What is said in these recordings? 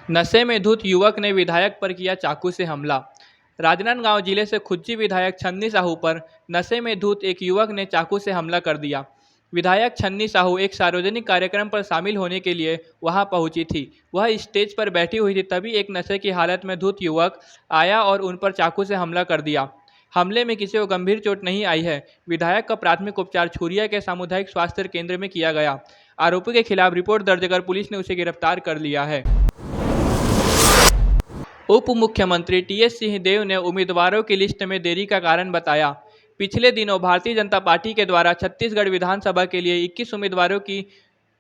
नशे में धुत युवक ने विधायक पर किया चाकू से हमला। राजनांदगांव जिले से खुज्जी विधायक छन्नी साहू पर नशे में धुत एक युवक ने चाकू से हमला कर दिया। विधायक छन्नी साहू एक सार्वजनिक कार्यक्रम पर शामिल होने के लिए वहां पहुंची थी। वह स्टेज पर बैठी हुई थी, तभी एक नशे की हालत में धुत युवक आया और उन पर चाकू से हमला कर दिया। हमले में किसी को गंभीर चोट नहीं आई है। विधायक का प्राथमिक उपचार छुरिया के सामुदायिक स्वास्थ्य केंद्र में किया गया। आरोपी के खिलाफ रिपोर्ट दर्ज कर पुलिस ने उसे गिरफ्तार कर लिया है। उप मुख्यमंत्री टीएस सिंहदेव ने उम्मीदवारों की लिस्ट में देरी का कारण बताया। पिछले दिनों भारतीय जनता पार्टी के द्वारा छत्तीसगढ़ विधानसभा के लिए 21 उम्मीदवारों की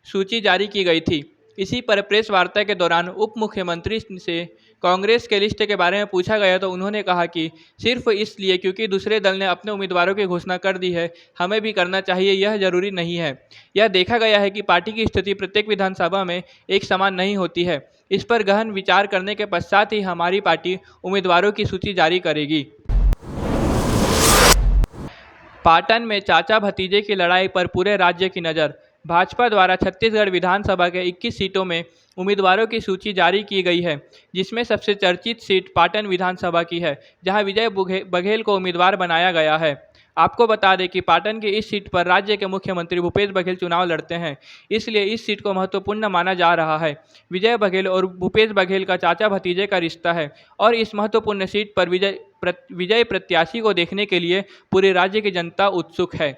सूची जारी की गई थी। इसी पर प्रेस वार्ता के दौरान उप मुख्यमंत्री से कांग्रेस के लिस्ट के बारे में पूछा गया तो उन्होंने कहा कि सिर्फ इसलिए क्योंकि दूसरे दल ने अपने उम्मीदवारों की घोषणा कर दी है, हमें भी करना चाहिए, यह जरूरी नहीं है। यह देखा गया है कि पार्टी की स्थिति प्रत्येक विधानसभा में एक समान नहीं होती है। इस पर गहन विचार करने के पश्चात ही हमारी पार्टी उम्मीदवारों की सूची जारी करेगी। पाटन में चाचा भतीजे की लड़ाई पर पूरे राज्य की नज़र। भाजपा द्वारा छत्तीसगढ़ विधानसभा के 21 सीटों में उम्मीदवारों की सूची जारी की गई है, जिसमें सबसे चर्चित सीट पाटन विधानसभा की है, जहां विजय बघेल को उम्मीदवार बनाया गया है। आपको बता दें कि पाटन की इस सीट पर राज्य के मुख्यमंत्री भूपेश बघेल चुनाव लड़ते हैं, इसलिए इस सीट को महत्वपूर्ण माना जा रहा है। विजय बघेल और भूपेश बघेल का चाचा भतीजे का रिश्ता है और इस महत्वपूर्ण सीट पर विजय प्रत्याशी को देखने के लिए पूरे राज्य की जनता उत्सुक है।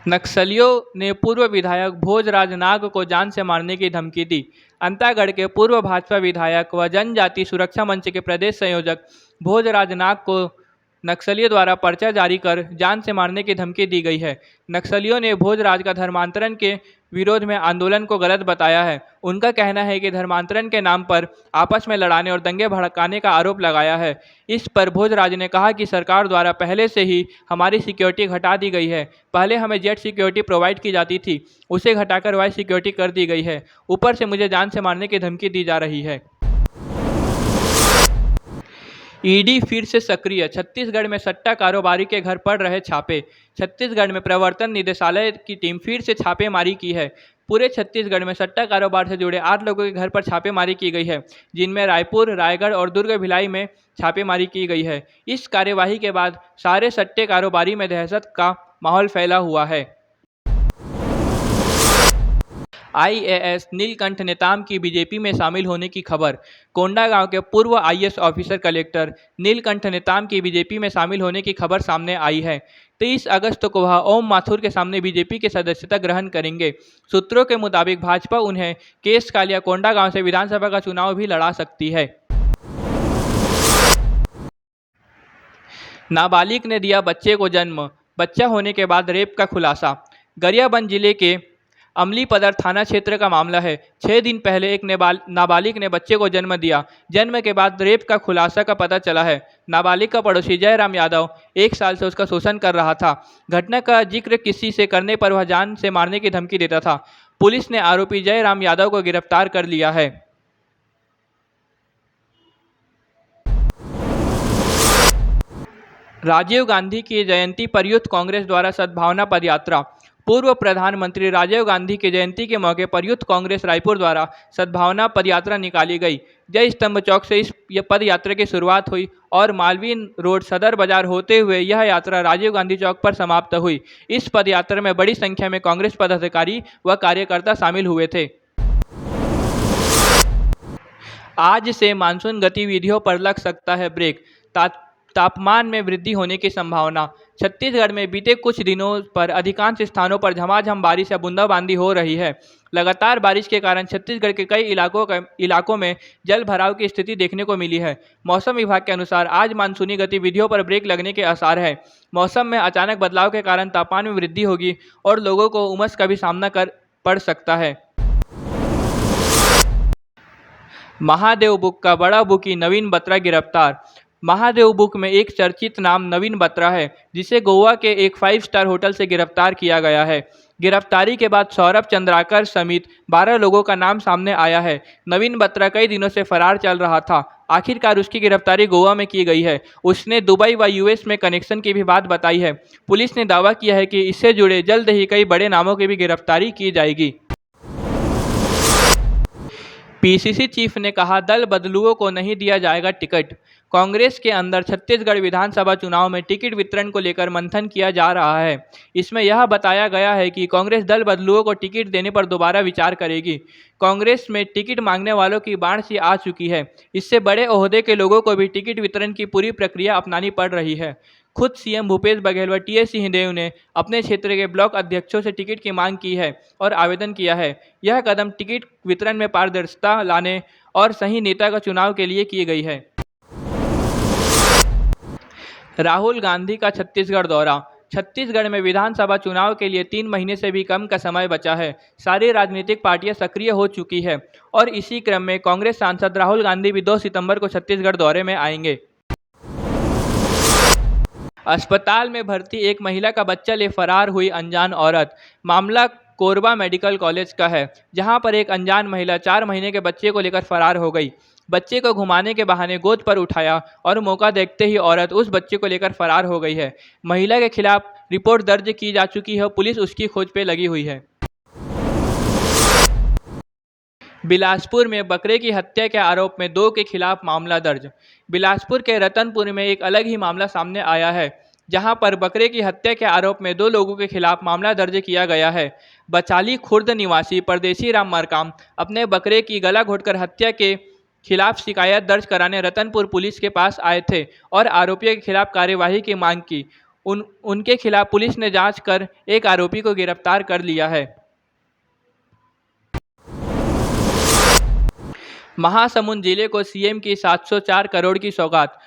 नक्सलियों ने पूर्व विधायक भोजराज नाग को जान से मारने की धमकी दी। अंतागढ़ के पूर्व भाजपा विधायक व जनजाति सुरक्षा मंच के प्रदेश संयोजक भोजराज नाग को नक्सलियों द्वारा पर्चा जारी कर जान से मारने की धमकी दी गई है। नक्सलियों ने भोजराज का धर्मांतरण के विरोध में आंदोलन को गलत बताया है। उनका कहना है कि धर्मांतरण के नाम पर आपस में लड़ाने और दंगे भड़काने का आरोप लगाया है। इस पर भोजराज ने कहा कि सरकार द्वारा पहले से ही हमारी सिक्योरिटी घटा दी गई है। पहले हमें जेट सिक्योरिटी प्रोवाइड की जाती थी, उसे घटाकर वाई सिक्योरिटी कर दी गई है। ऊपर से मुझे जान से मारने की धमकी दी जा रही है। ईडी फिर से सक्रिय। छत्तीसगढ़ में सट्टा कारोबारी के घर पड़ रहे छापे। छत्तीसगढ़ में प्रवर्तन निदेशालय की टीम फिर से छापेमारी की है। पूरे छत्तीसगढ़ में सट्टा कारोबार से जुड़े 8 लोगों के घर पर छापेमारी की गई है, जिनमें रायपुर, रायगढ़ और दुर्ग भिलाई में छापेमारी की गई है। इस कार्यवाही के बाद सारे सट्टे कारोबारी में दहशत का माहौल फैला हुआ है। आईएएस नीलकंठ नेताम की बीजेपी में शामिल होने की खबर। कोंडागांव के पूर्व IAS officer collector Neelkanth Netam की बीजेपी में शामिल होने की खबर सामने आई है। 23 अगस्त को वह ओम माथुर के सामने बीजेपी की सदस्यता ग्रहण करेंगे। सूत्रों के मुताबिक भाजपा उन्हें केशकालिया कोंडागांव से विधानसभा का चुनाव भी लड़ा सकती है। नाबालिग ने दिया बच्चे को जन्म। बच्चा होने के बाद रेप का खुलासा। गरियाबंद जिले के अमलीपदर थाना क्षेत्र का मामला है। 6 दिन पहले एक नाबालिग ने बच्चे को जन्म दिया। जन्म के बाद रेप का खुलासा का पता चला है। नाबालिग का पड़ोसी जयराम यादव 1 साल से उसका शोषण कर रहा था। घटना का जिक्र किसी से करने पर वह जान से मारने की धमकी देता था। पुलिस ने आरोपी जयराम यादव को गिरफ्तार कर लिया है। राजीव गांधी की जयंती पर यूथ कांग्रेस द्वारा सद्भावना पदयात्रा। पूर्व प्रधानमंत्री राजीव गांधी की जयंती के मौके पर यूथ कांग्रेस रायपुर द्वारा सद्भावना पदयात्रा निकाली गई। जय स्तंभ चौक से इस पद यात्रा की शुरुआत हुई और मालवीय रोड सदर बाजार होते हुए यह यात्रा राजीव गांधी चौक पर समाप्त हुई। इस पद यात्रा में बड़ी संख्या में कांग्रेस पदाधिकारी व कार्यकर्ता शामिल हुए थे। आज से मानसून गतिविधियों पर लग सकता है ब्रेक। तापमान में वृद्धि होने की संभावना। छत्तीसगढ़ में बीते कुछ दिनों पर अधिकांश स्थानों पर झमाझम बारिश या बूंदाबांदी हो रही है। लगातार बारिश के कारण छत्तीसगढ़ के कई इलाकों में जल भराव की स्थिति देखने को मिली है। मौसम विभाग के अनुसार आज मानसूनी गतिविधियों पर ब्रेक लगने के आसार है। मौसम में अचानक बदलाव के कारण तापमान में वृद्धि होगी और लोगों को उमस का भी सामना कर पड़ सकता है। महादेव बुक का बड़ा बुकी नवीन बत्रा गिरफ्तार। महादेव बुक में एक चर्चित नाम नवीन बत्रा है, जिसे गोवा के एक 5 स्टार होटल से गिरफ्तार किया गया है। गिरफ्तारी के बाद सौरभ चंद्राकर समेत 12 लोगों का नाम सामने आया है। नवीन बत्रा कई दिनों से फरार चल रहा था। आखिरकार उसकी गिरफ्तारी गोवा में की गई है। उसने दुबई व यूएस में कनेक्शन की भी बात बताई है। पुलिस ने दावा किया है कि इससे जुड़े जल्द ही कई बड़े नामों की भी गिरफ्तारी की जाएगी। पीसीसी चीफ ने कहा, दल बदलुओं को नहीं दिया जाएगा टिकट। कांग्रेस के अंदर छत्तीसगढ़ विधानसभा चुनाव में टिकट वितरण को लेकर मंथन किया जा रहा है। इसमें यह बताया गया है कि कांग्रेस दल बदलुओं को टिकट देने पर दोबारा विचार करेगी। कांग्रेस में टिकट मांगने वालों की बाढ़ सी आ चुकी है। इससे बड़े ओहदे के लोगों को भी टिकट वितरण की पूरी प्रक्रिया अपनानी पड़ रही है। खुद सीएम भूपेश बघेल व टीएस सिंहदेव ने अपने क्षेत्र के ब्लॉक अध्यक्षों से टिकट की मांग की है और आवेदन किया है। यह कदम टिकट वितरण में पारदर्शिता लाने और सही नेता का चुनाव के लिए की गई है। राहुल गांधी का छत्तीसगढ़ दौरा। छत्तीसगढ़ में विधानसभा चुनाव के लिए 3 महीने से भी कम का समय बचा है। सारी राजनीतिक पार्टियां सक्रिय हो चुकी है और इसी क्रम में कांग्रेस सांसद राहुल गांधी भी 2 सितंबर को छत्तीसगढ़ दौरे में आएंगे। अस्पताल में भर्ती एक महिला का बच्चा ले फरार हुई अनजान औरत। मामला कोरबा मेडिकल कॉलेज का है, जहां पर एक अनजान महिला 4 महीने के बच्चे को लेकर फरार हो गई। बच्चे को घुमाने के बहाने गोद पर उठाया और मौका देखते ही औरत उस बच्चे को लेकर फरार हो गई है। महिला के खिलाफ रिपोर्ट दर्ज की जा चुकी है। पुलिस उसकी खोज पे लगी हुई है। बिलासपुर में बकरे की हत्या के आरोप में 2 के खिलाफ मामला दर्ज। बिलासपुर के रतनपुर में एक अलग ही मामला सामने आया है, जहां पर बकरे की हत्या के आरोप में 2 लोगों के खिलाफ मामला दर्ज किया गया है। बचाली खुर्द निवासी परदेसी राम मरकाम अपने बकरे की गला घोटकर हत्या के खिलाफ शिकायत दर्ज कराने रतनपुर पुलिस के पास आए थे और आरोपियों के खिलाफ कार्यवाही की मांग की। उनके खिलाफ पुलिस ने जांच कर एक आरोपी को गिरफ्तार कर लिया है। महासमुंद जिले को सीएम की 704 करोड़ की सौगात।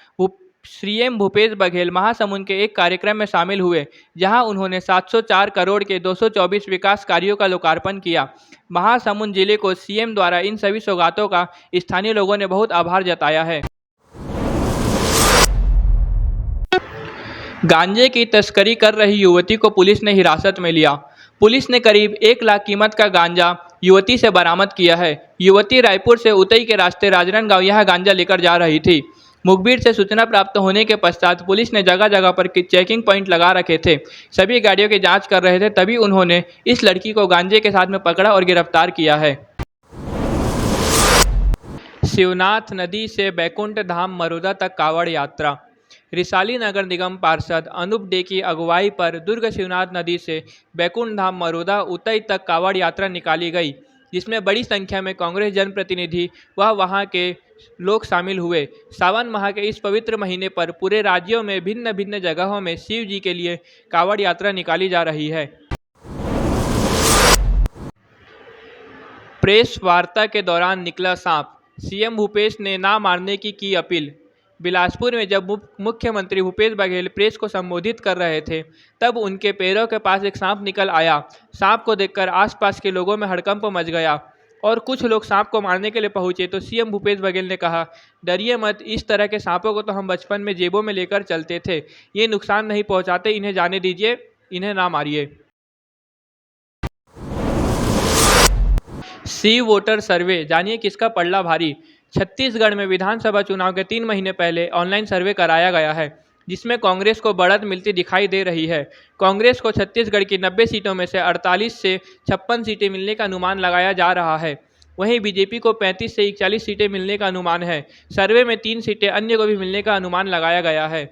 सीएम भूपेश बघेल महासमुंद के एक कार्यक्रम में शामिल हुए, जहां उन्होंने 704 करोड़ के 224 विकास कार्यों का लोकार्पण किया। महासमुंद जिले को सीएम द्वारा इन सभी सौगातों का स्थानीय लोगों ने बहुत आभार जताया है। गांजे की तस्करी कर रही युवती को पुलिस ने हिरासत में लिया। पुलिस ने करीब 1 लाख कीमत का गांजा युवती से बरामद किया है। युवती रायपुर से उतई के रास्ते राजनांदगांव यह गांजा लेकर जा रही थी। मुखबिर से सूचना प्राप्त होने के पश्चात पुलिस ने जगह जगह पर चेकिंग पॉइंट लगा रखे थे। सभी गाड़ियों की जांच कर रहे थे, तभी उन्होंने इस लड़की को गांजे के साथ में पकड़ा और गिरफ्तार किया है। शिवनाथ नदी से बैकुंठ धाम मरोदा तक कांवड़ यात्रा। रिसाली नगर निगम पार्षद अनूप डे की अगुवाई पर दुर्ग शिवनाथ नदी से बैकुंठ धाम मरोदा उतई तक कांवड़ यात्रा निकाली गई, जिसमें बड़ी संख्या में कांग्रेस जनप्रतिनिधि व वहां के लोग शामिल हुए। सावन माह के इस पवित्र महीने पर पूरे राज्यों में भिन्न भिन्न जगहों में शिव जी के लिए कांवड़ यात्रा निकाली जा रही है। प्रेस वार्ता के दौरान निकला सांप। सीएम भूपेश ने ना मारने की अपील। बिलासपुर में जब मुख्यमंत्री भूपेश बघेल प्रेस को संबोधित कर रहे थे, तब उनके पैरों के पास एक सांप निकल आया। सांप को देखकर आसपास के लोगों में हड़कंप मच गया और कुछ लोग सांप को मारने के लिए पहुंचे तो सीएम भूपेश बघेल ने कहा, डरिए मत, इस तरह के सांपों को तो हम बचपन में जेबों में लेकर चलते थे। ये नुकसान नहीं पहुंचाते, इन्हें जाने दीजिए, इन्हें ना मारिए। सी वोटर सर्वे, जानिए किसका पड़ला भारी। छत्तीसगढ़ में विधानसभा चुनाव के 3 महीने पहले ऑनलाइन सर्वे कराया गया है, जिसमें कांग्रेस को बढ़त मिलती दिखाई दे रही है। कांग्रेस को छत्तीसगढ़ की 90 सीटों में से 48 से 56 सीटें मिलने का अनुमान लगाया जा रहा है। वहीं बीजेपी को 35 से 41 सीटें मिलने का अनुमान है। सर्वे में 3 सीटें अन्य को भी मिलने का अनुमान लगाया गया है।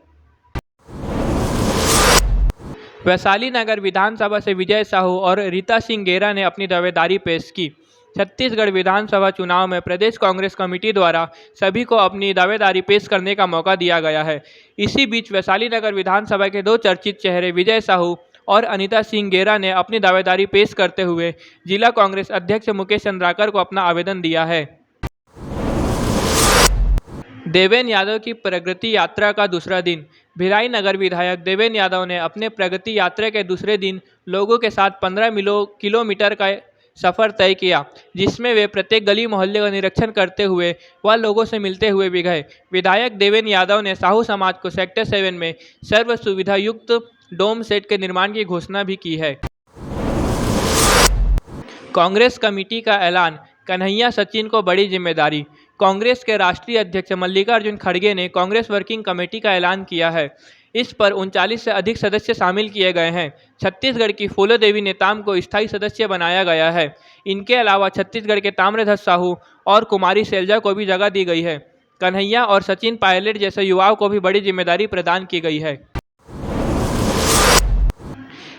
वैशाली नगर विधानसभा से विजय साहू और रीता सिंह गेरा ने अपनी दावेदारी पेश की। छत्तीसगढ़ विधानसभा चुनाव में प्रदेश कांग्रेस कमेटी द्वारा सभी को अपनी दावेदारी पेश करने का मौका दिया गया है। इसी बीच वैशाली नगर विधानसभा के 2 चर्चित चेहरे विजय साहू और अनीता सिंह गेरा ने अपनी दावेदारी पेश करते हुए जिला कांग्रेस अध्यक्ष मुकेश चंद्राकर को अपना आवेदन दिया है। देवेंद्र यादव की प्रगति यात्रा का दूसरा दिन। भिलाई नगर विधायक देवेंद्र यादव ने अपने प्रगति यात्रा के दूसरे दिन लोगों के साथ 15 किलोमीटर का सफ़र तय किया, जिसमें वे प्रत्येक गली मोहल्ले का निरीक्षण करते हुए व लोगों से मिलते हुए भी गए। विधायक देवेंद्र यादव ने साहू समाज को सेक्टर 7 में सर्व सुविधा युक्त डोम सेट के निर्माण की घोषणा भी की है। कांग्रेस कमेटी का ऐलान, कन्हैया सचिन को बड़ी जिम्मेदारी। कांग्रेस के राष्ट्रीय अध्यक्ष मल्लिकार्जुन खड़गे ने कांग्रेस वर्किंग कमेटी का ऐलान किया है। इस पर 39 से अधिक सदस्य शामिल किए गए हैं। छत्तीसगढ़ की फूलो देवी नेताम को स्थायी सदस्य बनाया गया है। इनके अलावा छत्तीसगढ़ के ताम्रध्वज साहू और कुमारी शैलजा को भी जगह दी गई है। कन्हैया और सचिन पायलट जैसे युवाओं को भी बड़ी जिम्मेदारी प्रदान की गई है।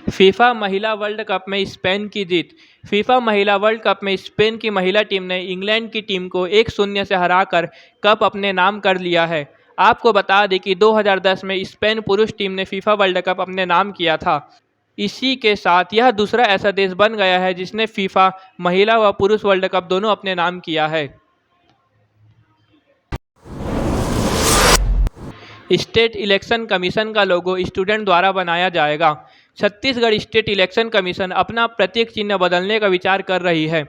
फीफा महिला वर्ल्ड कप में स्पेन की जीत। फीफा महिला वर्ल्ड कप में स्पेन की महिला टीम ने इंग्लैंड की टीम को 1-0 से हराकर कप अपने नाम कर लिया है। आपको बता दें कि 2010 में स्पेन पुरुष टीम ने फीफा वर्ल्ड कप अपने नाम किया था। इसी के साथ यह दूसरा ऐसा देश बन गया है जिसने फीफा महिला व पुरुष वर्ल्ड कप दोनों अपने नाम किया है। स्टेट इलेक्शन कमीशन का लोगो स्टूडेंट द्वारा बनाया जाएगा। छत्तीसगढ़ स्टेट इलेक्शन कमीशन अपना प्रतीक चिन्ह बदलने का विचार कर रही है,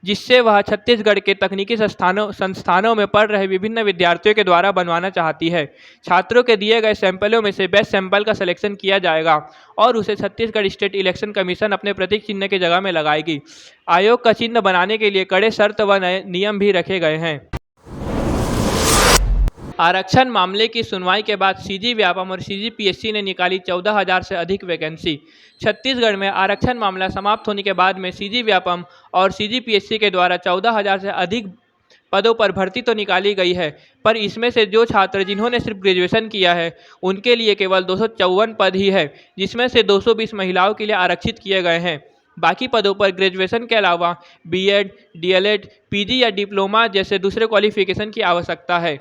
जिससे वह छत्तीसगढ़ के तकनीकी संस्थानों में पढ़ रहे विभिन्न विद्यार्थियों के द्वारा बनवाना चाहती है। छात्रों के दिए गए सैंपलों में से बेस्ट सैंपल का सिलेक्शन किया जाएगा और उसे छत्तीसगढ़ स्टेट इलेक्शन कमीशन अपने प्रतीक चिन्ह की जगह में लगाएगी। आयोग का चिन्ह बनाने के लिए कड़े शर्त व नियम भी रखे गए हैं। आरक्षण मामले की सुनवाई के बाद सीजी व्यापम और सीजीपीएससी ने निकाली 14,000 से अधिक वैकेंसी। छत्तीसगढ़ में आरक्षण मामला समाप्त होने के बाद में सीजी व्यापम और सीजीपीएससी के द्वारा 14,000 से अधिक पदों पर भर्ती तो निकाली गई है, पर इसमें से जो छात्र जिन्होंने सिर्फ ग्रेजुएशन किया है उनके लिए केवल 254 पद ही है, जिसमें से 220 महिलाओं के लिए आरक्षित किए गए हैं। बाकी पदों पर ग्रेजुएशन के अलावा बीएड, डीएलएड, पीजी या डिप्लोमा जैसे दूसरे क्वालिफिकेशन की आवश्यकता है।